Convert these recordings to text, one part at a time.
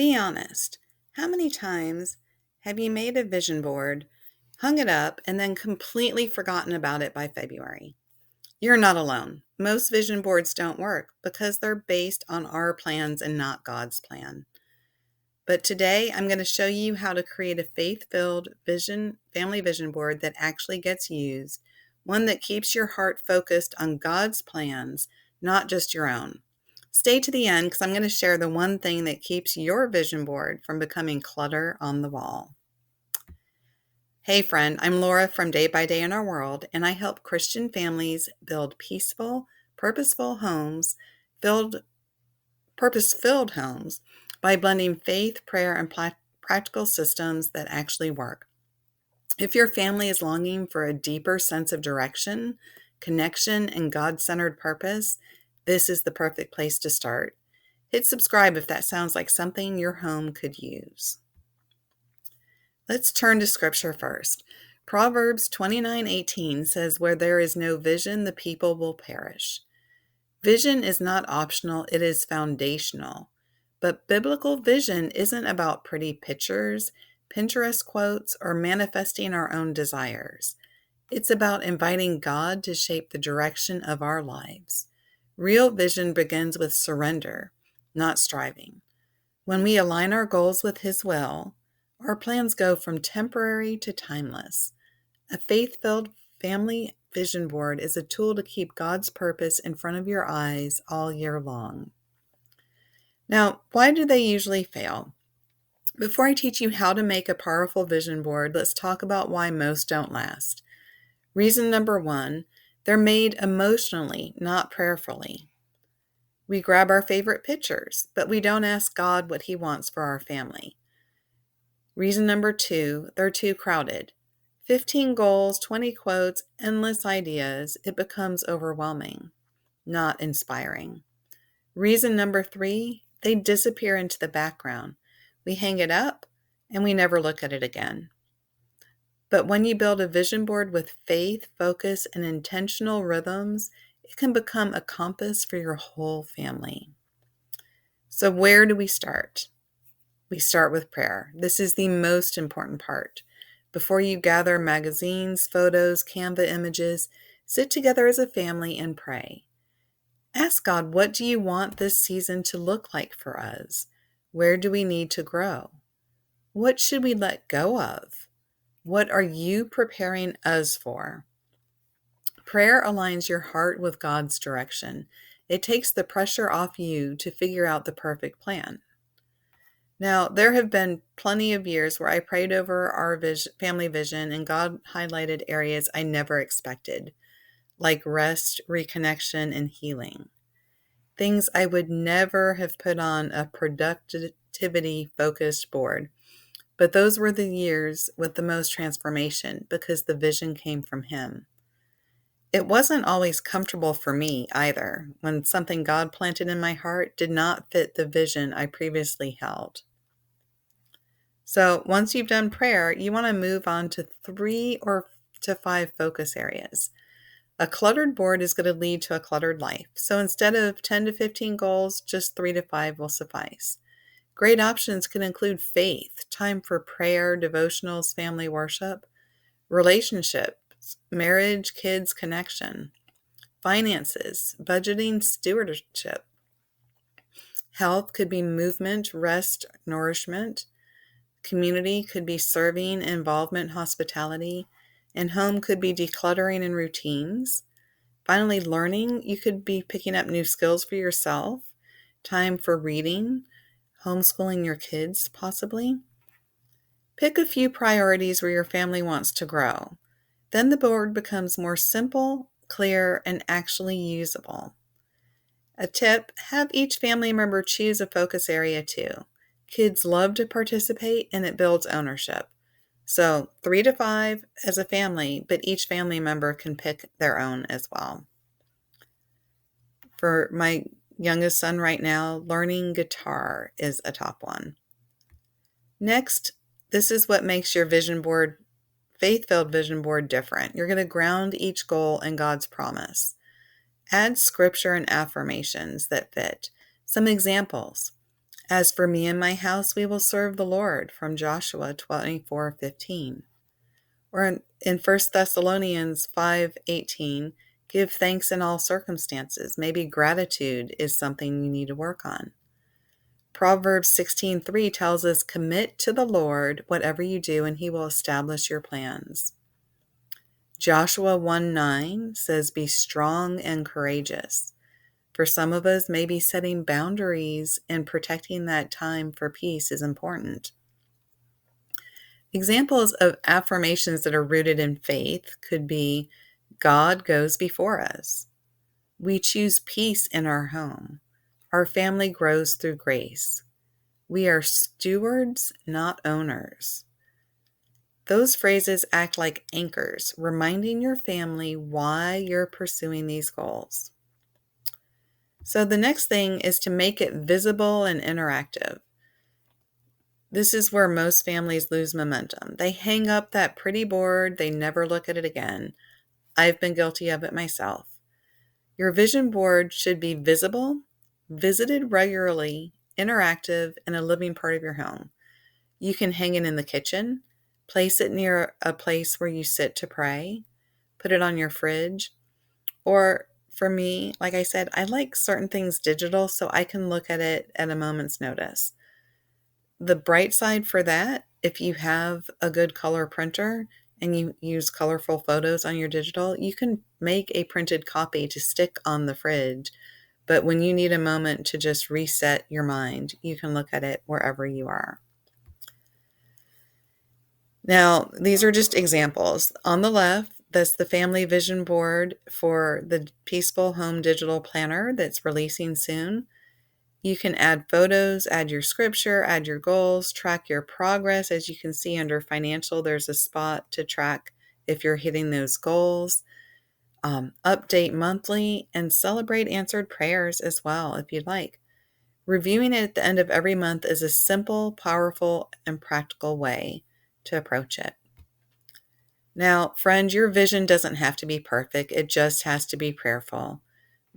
Be honest. How many times have you made a vision board, hung it up, and then completely forgotten about it by February? You're not alone. Most vision boards don't work because they're based on our plans and not God's plan. But today I'm going to show you how to create a faith-filled family vision board that actually gets used, one that keeps your heart focused on God's plans, not just your own. Stay to the end because I'm going to share the one thing that keeps your vision board from becoming clutter on the wall. Hey friend, I'm Laura from Day by Day in Our World, and I help Christian families build peaceful, purpose-filled homes by blending faith, prayer, and practical systems that actually work. If your family is longing for a deeper sense of direction, connection, and God-centered purpose, this is the perfect place to start. Hit subscribe if that sounds like something your home could use. Let's turn to scripture first. Proverbs 29:18 says, "Where there is no vision, the people will perish." Vision is not optional, it is foundational. But biblical vision isn't about pretty pictures, Pinterest quotes, or manifesting our own desires. It's about inviting God to shape the direction of our lives. Real vision begins with surrender, not striving. When we align our goals with His will, our plans go from temporary to timeless. A faith-filled family vision board is a tool to keep God's purpose in front of your eyes all year long. Now, why do they usually fail? Before I teach you how to make a powerful vision board, let's talk about why most don't last. Reason number one, they're made emotionally, not prayerfully. We grab our favorite pictures, but we don't ask God what He wants for our family. Reason number two, they're too crowded. 15 goals, 20 quotes, endless ideas, it becomes overwhelming, not inspiring. Reason number three, they disappear into the background. We hang it up and we never look at it again. But when you build a vision board with faith, focus, and intentional rhythms, it can become a compass for your whole family. So where do we start? We start with prayer. This is the most important part. Before you gather magazines, photos, Canva images, sit together as a family and pray. Ask God, what do you want this season to look like for us? Where do we need to grow? What should we let go of? What are you preparing us for? Prayer aligns your heart with God's direction. It takes the pressure off you to figure out the perfect plan. Now, there have been plenty of years where I prayed over our family vision and God highlighted areas I never expected, like rest, reconnection, and healing. Things I would never have put on a productivity-focused board. But those were the years with the most transformation because the vision came from Him. It wasn't always comfortable for me either when something God planted in my heart did not fit the vision I previously held. So once you've done prayer, you want to move on to 3 or to 5 focus areas. A cluttered board is going to lead to a cluttered life. So instead of 10 to 15 goals, just 3 to 5 will suffice. Great options can include faith, time for prayer, devotionals, family worship, relationships, marriage, kids, connection, finances, budgeting, stewardship. Health could be movement, rest, nourishment. Community could be serving, involvement, hospitality. And home could be decluttering and routines. Finally, learning, you could be picking up new skills for yourself. Time for reading, homeschooling your kids, possibly. Pick a few priorities where your family wants to grow. Then the board becomes more simple, clear, and actually usable. A tip, have each family member choose a focus area too. Kids love to participate and it builds ownership. So 3 to 5 as a family, but each family member can pick their own as well. For my youngest son right now, learning guitar is a top one. Next, this is what makes your vision board, faith-filled vision board, different. You're going to ground each goal in God's promise. Add scripture and affirmations that fit. Some examples. As for me and my house, we will serve the Lord, from Joshua 24:15. Or in 1 Thessalonians 5:18, give thanks in all circumstances. Maybe gratitude is something you need to work on. Proverbs 16:3 tells us, commit to the Lord whatever you do, and he will establish your plans. Joshua 1:9 says, be strong and courageous. For some of us, maybe setting boundaries and protecting that time for peace is important. Examples of affirmations that are rooted in faith could be, God goes before us. We choose peace in our home. Our family grows through grace. We are stewards, not owners. Those phrases act like anchors, reminding your family why you're pursuing these goals. So the next thing is to make it visible and interactive. This is where most families lose momentum. They hang up that pretty board, they never look at it again. I've been guilty of it myself. Your vision board should be visible, visited regularly, interactive, and a living part of your home. You can hang it in the kitchen, place it near a place where you sit to pray, put it on your fridge, or for me, like I said, I like certain things digital so I can look at it at a moment's notice. The bright side for that, if you have a good color printer and you use colorful photos on your digital, you can make a printed copy to stick on the fridge. But when you need a moment to just reset your mind, you can look at it wherever you are. Now, these are just examples. On the left, that's the family vision board for the Peaceful Home Digital Planner that's releasing soon. You can add photos, add your scripture, add your goals, track your progress. As you can see under financial, there's a spot to track if you're hitting those goals. Update monthly and celebrate answered prayers as well, if you'd like. Reviewing it at the end of every month is a simple, powerful, and practical way to approach it. Now, friend, your vision doesn't have to be perfect. It just has to be prayerful.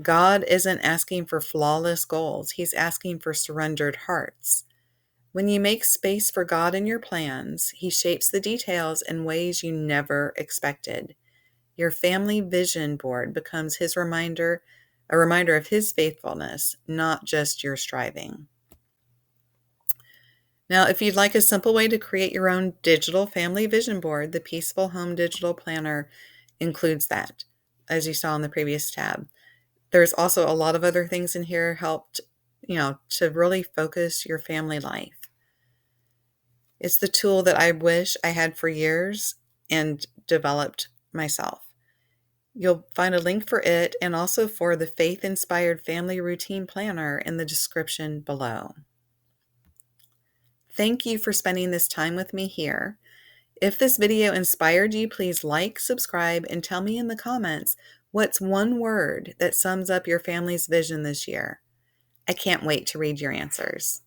God isn't asking for flawless goals. He's asking for surrendered hearts. When you make space for God in your plans, He shapes the details in ways you never expected. Your family vision board becomes a reminder of His faithfulness, not just your striving. Now, if you'd like a simple way to create your own digital family vision board, the Peaceful Home Digital Planner includes that, as you saw in the previous tab. There's also a lot of other things in here helped, to really focus your family life. It's the tool that I wish I had for years and developed myself. You'll find a link for it and also for the Faith-Inspired Family Routine Planner in the description below. Thank you for spending this time with me here. If this video inspired you, please like, subscribe, and tell me in the comments what's one word that sums up your family's vision this year. I can't wait to read your answers.